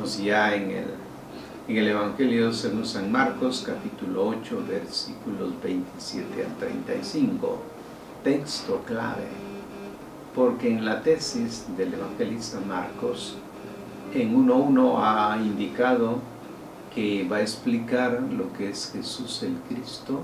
Estamos ya en el Evangelio según San Marcos, capítulo 8, versículos 27 al 35. Texto clave, porque en la tesis del evangelista Marcos, en 1.1 ha indicado que va a explicar lo que es Jesús el Cristo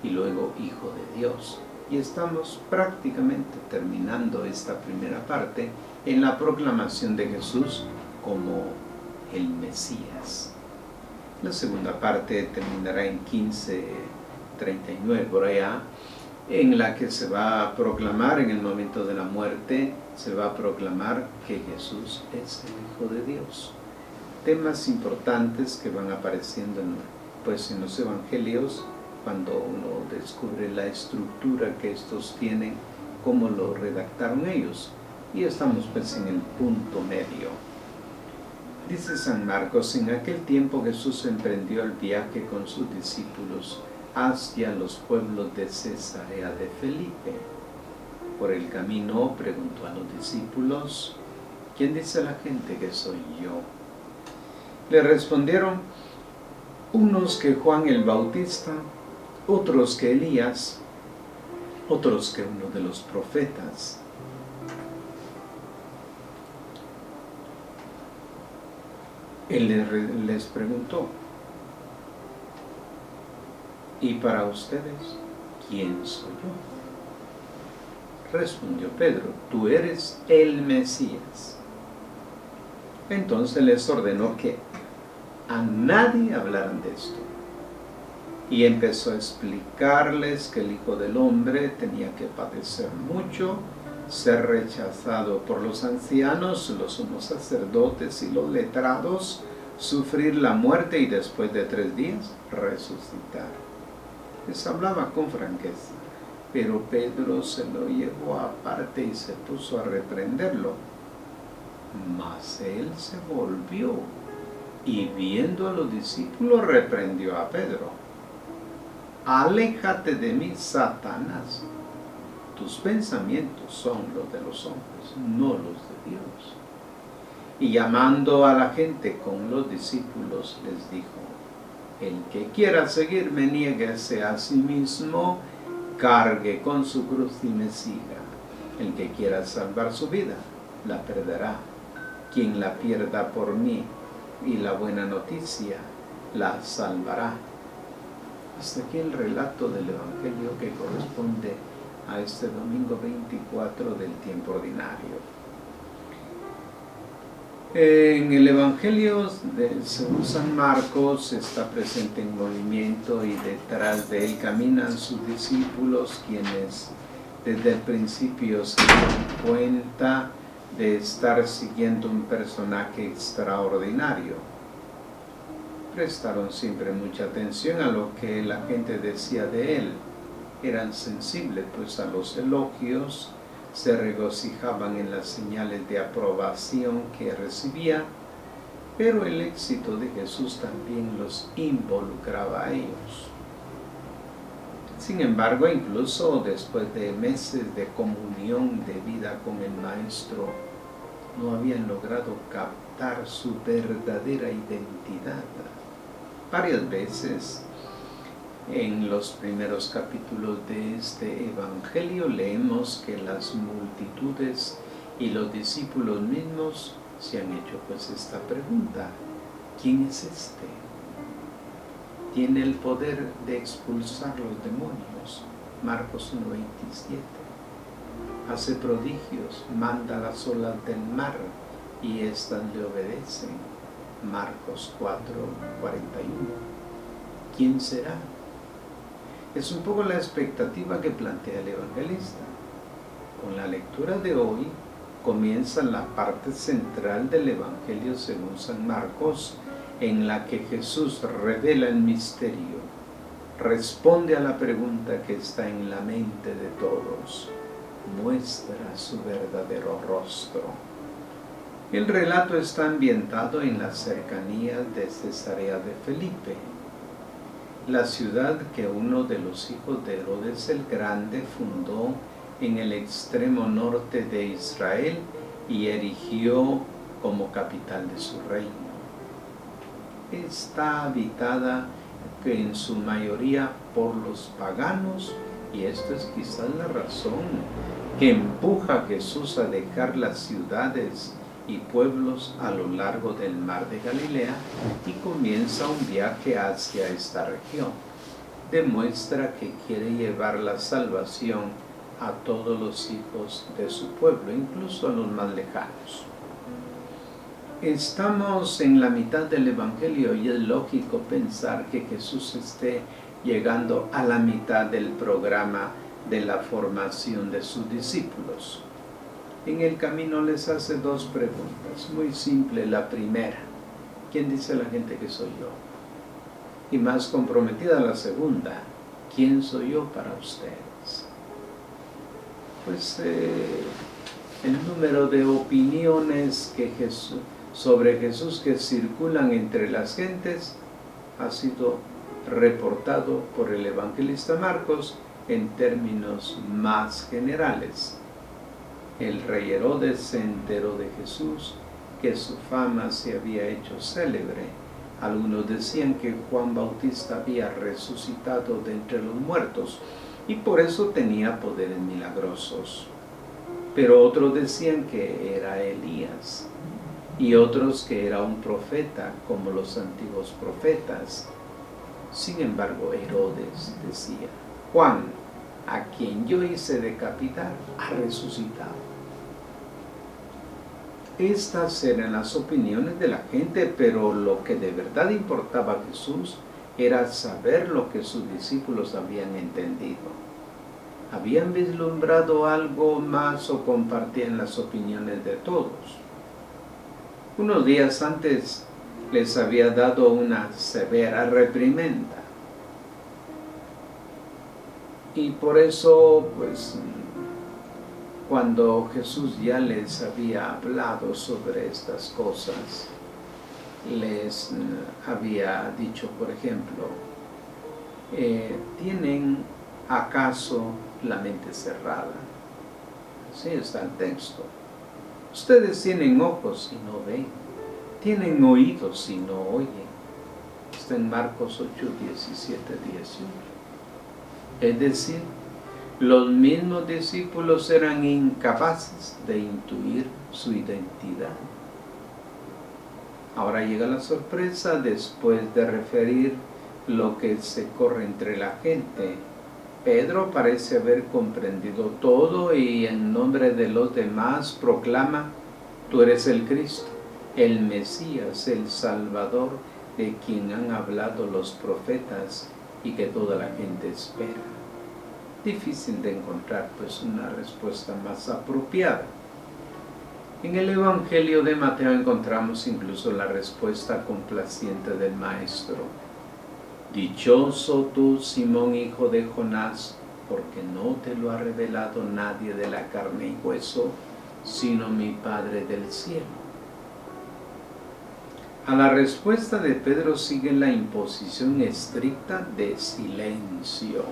y luego Hijo de Dios. Y estamos prácticamente terminando esta primera parte en la proclamación de Jesús como el Mesías. La segunda parte terminará en 15:39 por allá, en la que se va a proclamar en el momento de la muerte, se va a proclamar que Jesús es el Hijo de Dios. Temas importantes que van apareciendo en los evangelios cuando uno descubre la estructura que estos tienen, cómo lo redactaron ellos. Y estamos pues en el punto medio. Dice San Marcos: en aquel tiempo Jesús emprendió el viaje con sus discípulos hacia los pueblos de Cesarea de Felipe. Por el camino preguntó a los discípulos: ¿quién dice la gente que soy yo? Le respondieron unos que Juan el Bautista, otros que Elías, otros que uno de los profetas. Él les preguntó: ¿y para ustedes quién soy yo? Respondió Pedro: tú eres el Mesías. Entonces les ordenó que a nadie hablaran de esto. Y empezó a explicarles que el Hijo del Hombre tenía que padecer mucho, ser rechazado por los ancianos, los sumos sacerdotes y los letrados, sufrir la muerte y después de 3 días resucitar. Les hablaba con franqueza, pero Pedro se lo llevó aparte y se puso a reprenderlo. Mas él se volvió y viendo a los discípulos reprendió a Pedro: aléjate de mí, Satanás. Tus pensamientos son los de los hombres, no los de Dios. Y llamando a la gente con los discípulos les dijo: el que quiera seguirme, niéguese a sí mismo, cargue con su cruz y me siga. El que quiera salvar su vida, la perderá. Quien la pierda por mí y la buena noticia, la salvará. Hasta aquí el relato del Evangelio que corresponde a este domingo 24 del tiempo ordinario. En el Evangelio según San Marcos está presente en movimiento y detrás de él caminan sus discípulos, quienes desde el principio se dan cuenta de estar siguiendo un personaje extraordinario. Prestaron siempre mucha atención a lo que la gente decía de él. Eran sensibles pues a los elogios, se regocijaban en las señales de aprobación que recibía, pero el éxito de Jesús también los involucraba a ellos. Sin embargo, incluso después de meses de comunión de vida con el Maestro, no habían logrado captar su verdadera identidad. Varias veces en los primeros capítulos de este Evangelio leemos que las multitudes y los discípulos mismos se han hecho pues esta pregunta: ¿quién es este? Tiene el poder de expulsar los demonios, Marcos 1:27. Hace prodigios, manda las olas del mar y éstas le obedecen, Marcos 4:41. ¿Quién será? Es un poco la expectativa que plantea el evangelista. Con la lectura de hoy comienza la parte central del Evangelio según San Marcos, en la que Jesús revela el misterio, responde a la pregunta que está en la mente de todos, muestra su verdadero rostro. El relato está ambientado en las cercanías de Cesarea de Felipe, la ciudad que uno de los hijos de Herodes el Grande fundó en el extremo norte de Israel y erigió como capital de su reino. está habitada en su mayoría por los paganos, y esto es quizás la razón que empuja a Jesús a dejar las ciudades y pueblos a lo largo del mar de Galilea y comienza un viaje hacia esta región. Demuestra que quiere llevar la salvación a todos los hijos de su pueblo, incluso a los más lejanos. Estamos en la mitad del Evangelio y es lógico pensar que Jesús esté llegando a la mitad del programa de la formación de sus discípulos. En el camino les hace dos preguntas, muy simple. La primera: ¿quién dice la gente que soy yo? Y más comprometida la segunda: ¿quién soy yo para ustedes? Pues el número de opiniones sobre Jesús que circulan entre las gentes ha sido reportado por el evangelista Marcos en términos más generales. El rey Herodes se enteró de Jesús, que su fama se había hecho célebre. Algunos decían que Juan Bautista había resucitado de entre los muertos y por eso tenía poderes milagrosos. Pero otros decían que era Elías y otros que era un profeta como los antiguos profetas. Sin embargo, Herodes decía: Juan, a quien yo hice decapitar, ha resucitado. Estas eran las opiniones de la gente, pero lo que de verdad importaba a Jesús era saber lo que sus discípulos habían entendido. ¿Habían vislumbrado algo más o compartían las opiniones de todos? Unos días antes les había dado una severa reprimenda. Y por eso, pues, cuando Jesús ya les había hablado sobre estas cosas, les había dicho, por ejemplo, ¿tienen acaso la mente cerrada? Así está el texto. Ustedes tienen ojos y no ven, tienen oídos y no oyen. Está en Marcos 8, 17, 18. Es decir, los mismos discípulos eran incapaces de intuir su identidad. Ahora llega la sorpresa después de referir lo que se corre entre la gente. Pedro parece haber comprendido todo y en nombre de los demás proclama: tú eres el Cristo, el Mesías, el Salvador, de quien han hablado los profetas y que toda la gente espera. Difícil de encontrar pues una respuesta más apropiada. En el Evangelio de Mateo encontramos incluso la respuesta complaciente del Maestro: dichoso tú, Simón, hijo de Jonás, porque no te lo ha revelado nadie de la carne y hueso, sino mi Padre del cielo. A la respuesta de Pedro sigue la imposición estricta de silencio.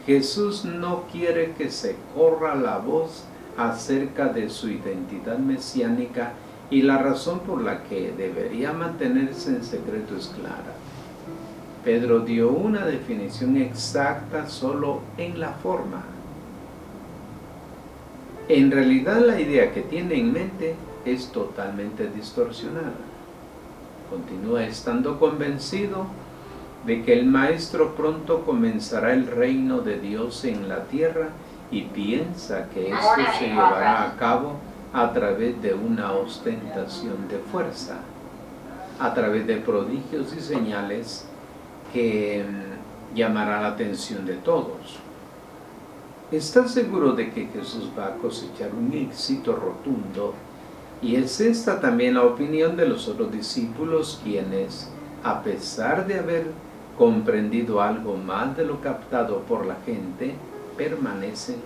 Jesús no quiere que se corra la voz acerca de su identidad mesiánica y la razón por la que debería mantenerse en secreto es clara. Pedro dio una definición exacta solo en la forma. En realidad la idea que tiene en mente es totalmente distorsionada. Continúa estando convencido de que el Maestro pronto comenzará el reino de Dios en la tierra y piensa que esto se llevará a cabo a través de una ostentación de fuerza, a través de prodigios y señales que llamará la atención de todos. Está seguro de que Jesús va a cosechar un éxito rotundo, y es esta también la opinión de los otros discípulos, quienes, a pesar de haber comprendido algo más de lo captado por la gente, permanecen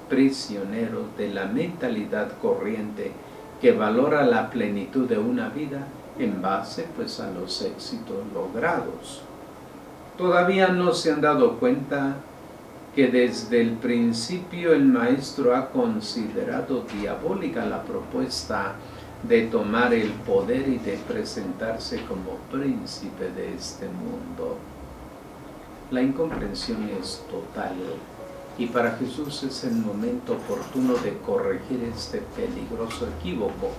prisioneros de la mentalidad corriente que valora la plenitud de una vida en base pues a los éxitos logrados. Todavía no se han dado cuenta que desde el principio el Maestro ha considerado diabólica la propuesta de tomar el poder y de presentarse como príncipe de este mundo. La incomprensión es total y para Jesús es el momento oportuno de corregir este peligroso equívoco.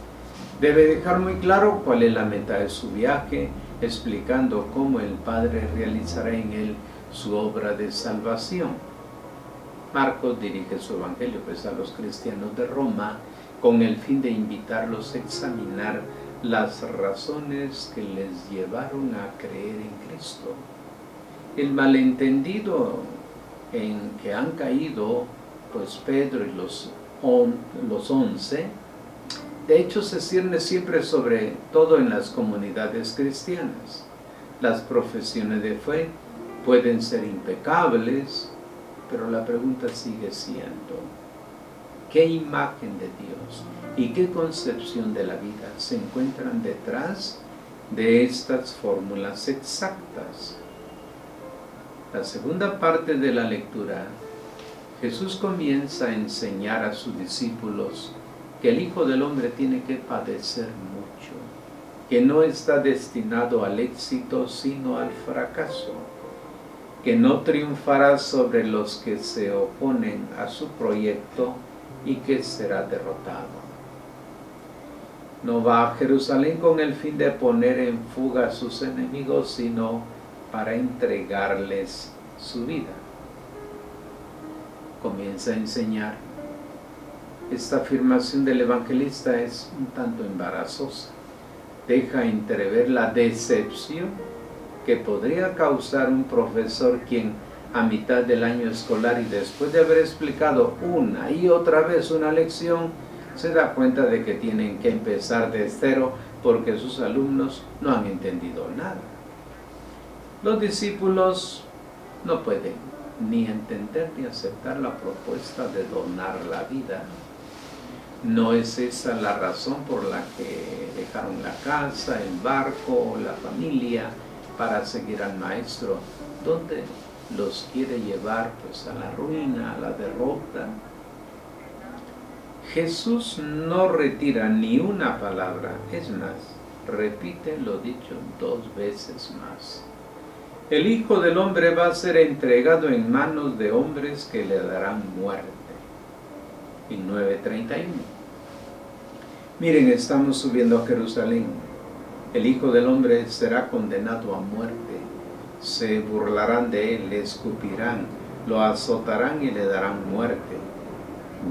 Debe dejar muy claro cuál es la meta de su viaje, explicando cómo el Padre realizará en él su obra de salvación. Marcos dirige su evangelio a los cristianos de Roma con el fin de invitarlos a examinar las razones que les llevaron a creer en Cristo. El malentendido en que han caído pues Pedro y los 11, de hecho se cierne siempre sobre todo en las comunidades cristianas. Las profesiones de fe pueden ser impecables, pero la pregunta sigue siendo, ¿qué imagen de Dios y qué concepción de la vida se encuentran detrás de estas fórmulas exactas? La segunda parte de la lectura, Jesús comienza a enseñar a sus discípulos que el Hijo del Hombre tiene que padecer mucho, que no está destinado al éxito sino al fracaso, que no triunfará sobre los que se oponen a su proyecto y que será derrotado. No va a Jerusalén con el fin de poner en fuga a sus enemigos, sino para entregarles su vida. Comienza a enseñar. Esta afirmación del evangelista es un tanto embarazosa. Deja entrever la decepción que podría causar un profesor quien a mitad del año escolar y después de haber explicado una y otra vez una lección, se da cuenta de que tienen que empezar de cero porque sus alumnos no han entendido nada. Los discípulos no pueden ni entender ni aceptar la propuesta de donar la vida. No es esa la razón por la que dejaron la casa, el barco, la familia para seguir al Maestro. ¿Dónde los quiere llevar? Pues a la ruina, a la derrota. Jesús no retira ni una palabra, es más, repite lo dicho 2 veces más. El Hijo del Hombre va a ser entregado en manos de hombres que le darán muerte. En 9:31. Miren, estamos subiendo a Jerusalén. El Hijo del Hombre será condenado a muerte. Se burlarán de él, le escupirán, lo azotarán y le darán muerte.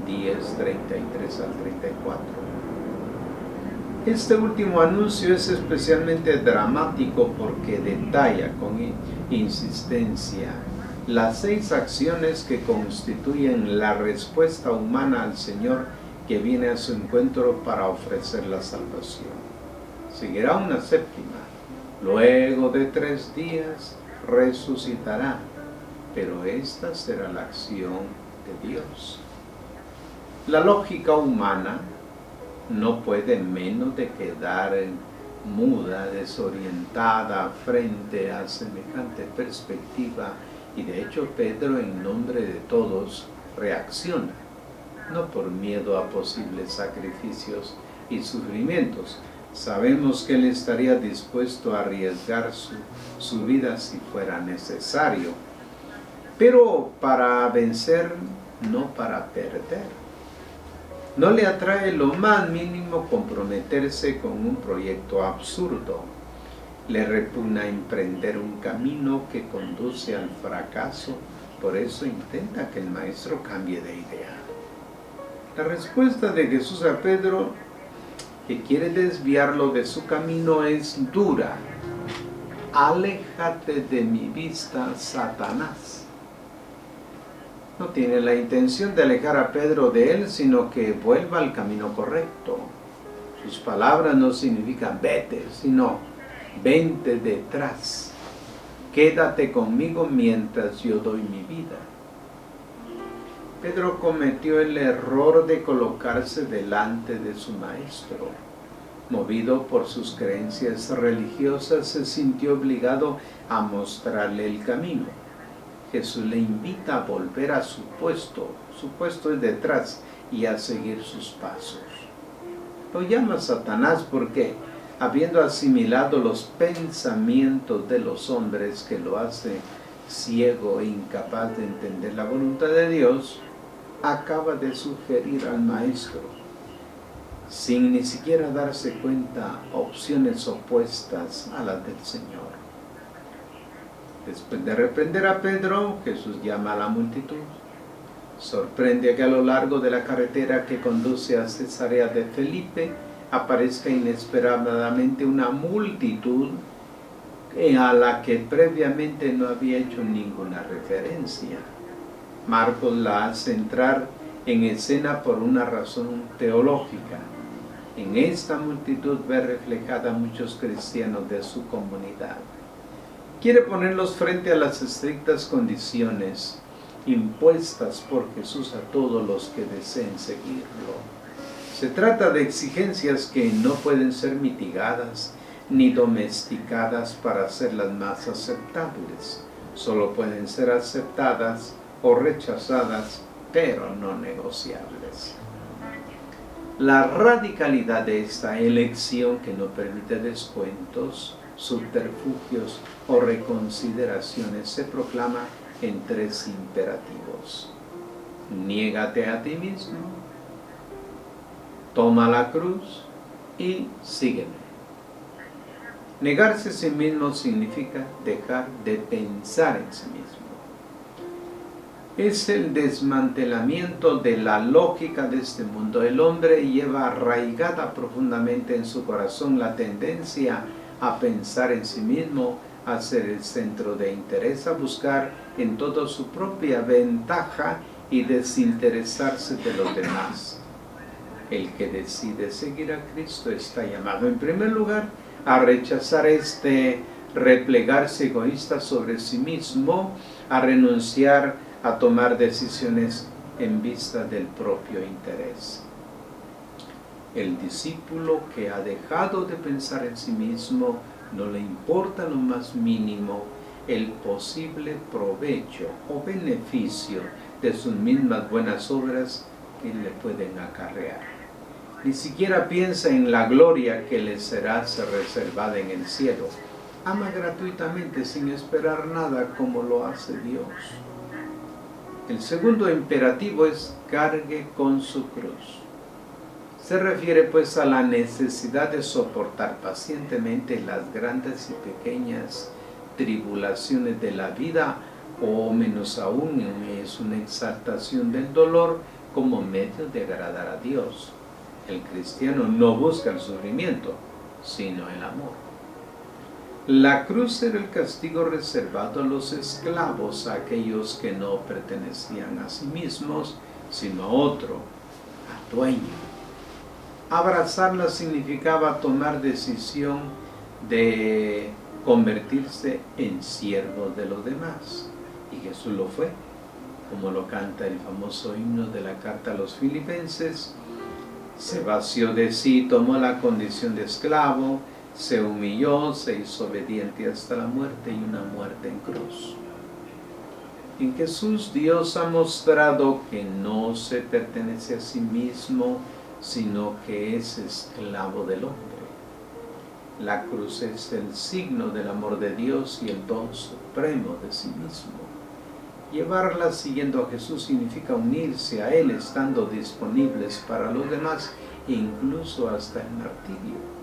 10:33 al 34. Este último anuncio es especialmente dramático porque detalla con insistencia las 6 acciones que constituyen la respuesta humana al Señor que viene a su encuentro para ofrecer la salvación. Seguirá una 7ª. Luego de 3 días resucitará, pero esta será la acción de Dios. La lógica humana no puede menos de quedar muda, desorientada frente a semejante perspectiva, y de hecho Pedro, en nombre de todos, reacciona, no por miedo a posibles sacrificios y sufrimientos. Sabemos que él estaría dispuesto a arriesgar su vida si fuera necesario, pero para vencer, no para perder. No le atrae lo más mínimo comprometerse con un proyecto absurdo. Le repugna emprender un camino que conduce al fracaso, por eso intenta que el Maestro cambie de idea. La respuesta de Jesús a Pedro, que quiere desviarlo de su camino, es dura. Aléjate de mi vista, Satanás. No tiene la intención de alejar a Pedro de él, sino que vuelva al camino correcto. Sus palabras no significan vete, sino vente detrás. Quédate conmigo mientras yo doy mi vida. Pedro cometió el error de colocarse delante de su Maestro. Movido por sus creencias religiosas, se sintió obligado a mostrarle el camino. Jesús le invita a volver a su puesto es detrás, y a seguir sus pasos. Lo llama Satanás porque, habiendo asimilado los pensamientos de los hombres que lo hace ciego e incapaz de entender la voluntad de Dios, acaba de sugerir al maestro, sin ni siquiera darse cuenta, opciones opuestas a las del Señor. Después de reprender a Pedro, Jesús llama a la multitud. Sorprende que a lo largo de la carretera que conduce a Cesarea de Felipe aparezca inesperadamente una multitud a la que previamente no había hecho ninguna referencia. Marcos la hace entrar en escena por una razón teológica. En esta multitud ve reflejada a muchos cristianos de su comunidad. Quiere ponerlos frente a las estrictas condiciones impuestas por Jesús a todos los que deseen seguirlo. Se trata de exigencias que no pueden ser mitigadas ni domesticadas para hacerlas más aceptables. Solo pueden ser aceptadas o rechazadas, pero no negociables. La radicalidad de esta elección, que no permite descuentos, subterfugios o reconsideraciones, se proclama en 3 imperativos. Niégate a ti mismo, toma la cruz y sígueme. Negarse a sí mismo significa dejar de pensar en sí mismo. Es el desmantelamiento de la lógica de este mundo. El hombre lleva arraigada profundamente en su corazón la tendencia a pensar en sí mismo, a ser el centro de interés, a buscar en todo su propia ventaja y desinteresarse de los demás. El que decide seguir a Cristo está llamado, en primer lugar, a rechazar este replegarse egoísta sobre sí mismo, a renunciar a tomar decisiones en vista del propio interés. El discípulo que ha dejado de pensar en sí mismo no le importa lo más mínimo el posible provecho o beneficio de sus mismas buenas obras que le pueden acarrear. Ni siquiera piensa en la gloria que le será reservada en el cielo. Ama gratuitamente sin esperar nada como lo hace Dios. El segundo imperativo es cargue con su cruz. Se refiere pues a la necesidad de soportar pacientemente las grandes y pequeñas tribulaciones de la vida, o menos aún es una exaltación del dolor como medio de agradar a Dios. El cristiano no busca el sufrimiento, sino el amor. La cruz era el castigo reservado a los esclavos, a aquellos que no pertenecían a sí mismos, sino a otro, al dueño. Abrazarla significaba tomar decisión de convertirse en siervo de los demás. Y Jesús lo fue, como lo canta el famoso himno de la carta a los Filipenses. Se vació de sí, tomó la condición de esclavo, se humilló, se hizo obediente hasta la muerte, y una muerte en cruz. En Jesús Dios ha mostrado que no se pertenece a sí mismo, sino que es esclavo del hombre. La cruz es el signo del amor de Dios y el don supremo de sí mismo. Llevarla siguiendo a Jesús significa unirse a Él, estando disponibles para los demás, incluso hasta el martirio.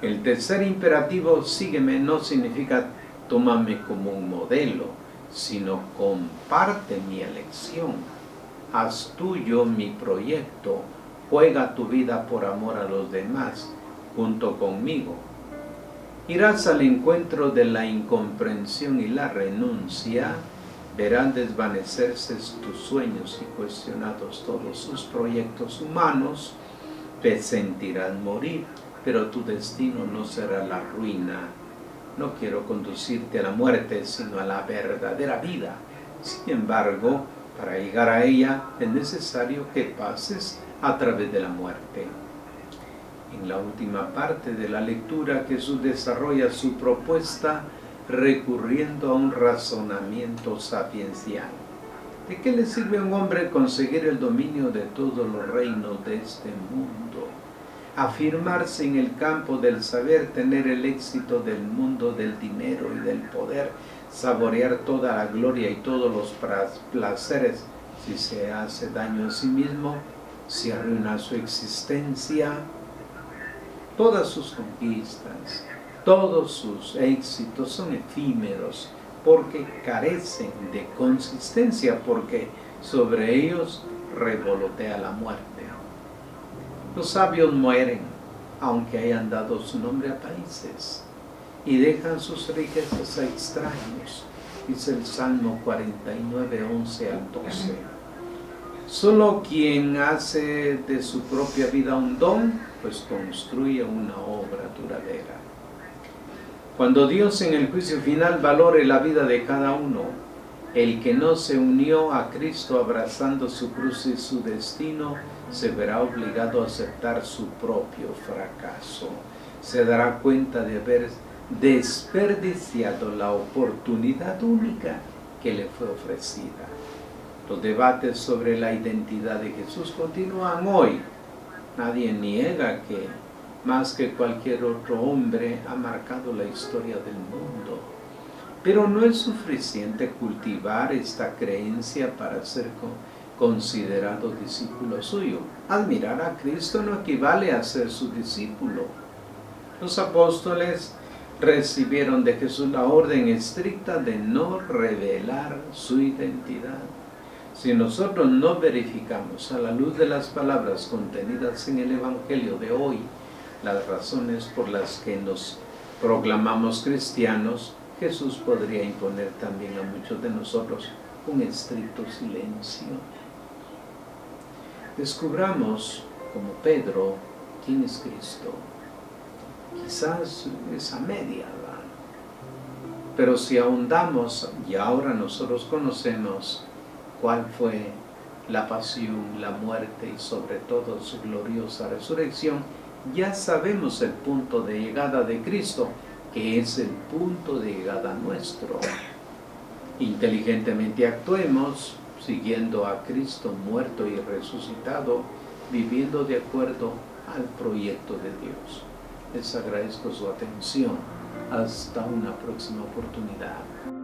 El tercer imperativo, sígueme, no significa tómame como un modelo, sino comparte mi elección. Haz tuyo mi proyecto, juega tu vida por amor a los demás, junto conmigo. Irás al encuentro de la incomprensión y la renuncia, verán desvanecerse tus sueños y cuestionados todos sus proyectos humanos, te sentirás morir, pero tu destino no será la ruina. No quiero conducirte a la muerte, sino a la verdadera vida. Sin embargo, para llegar a ella es necesario que pases a través de la muerte. En la última parte de la lectura, Jesús desarrolla su propuesta recurriendo a un razonamiento sapiencial. ¿De qué le sirve a un hombre conseguir el dominio de todos los reinos de este mundo afirmarse en el campo del saber, tener el éxito del mundo del dinero y del poder, saborear toda la gloria y todos los placeres. Si se hace daño a sí mismo, si arruina su existencia, todas sus conquistas, todos sus éxitos son efímeros, porque carecen de consistencia, porque sobre ellos revolotea la muerte. Los sabios mueren, aunque hayan dado su nombre a países, y dejan sus riquezas a extraños, dice el Salmo 49, 11 al 12. Solo quien hace de su propia vida un don, pues construye una obra duradera. Cuando Dios en el juicio final valore la vida de cada uno, el que no se unió a Cristo abrazando su cruz y su destino, se verá obligado a aceptar su propio fracaso. Se dará cuenta de haber desperdiciado la oportunidad única que le fue ofrecida. Los debates sobre la identidad de Jesús continúan hoy. Nadie niega que, más que cualquier otro hombre, ha marcado la historia del mundo. Pero no es suficiente cultivar esta creencia para ser considerado discípulo suyo. Admirar a Cristo no equivale a ser su discípulo. Los apóstoles recibieron de Jesús la orden estricta de no revelar su identidad. Si nosotros no verificamos a la luz de las palabras contenidas en el Evangelio de hoy las razones por las que nos proclamamos cristianos, Jesús podría imponer también a muchos de nosotros un estricto silencio. Descubramos, como Pedro, quién es Cristo. Quizás es a media, ¿verdad? Pero si ahondamos, y ahora nosotros conocemos cuál fue la pasión, la muerte y sobre todo su gloriosa resurrección, ya sabemos el punto de llegada de Cristo, que es el punto de llegada nuestro. Inteligentemente actuemos, siguiendo a Cristo muerto y resucitado, viviendo de acuerdo al proyecto de Dios. Les agradezco su atención. Hasta una próxima oportunidad.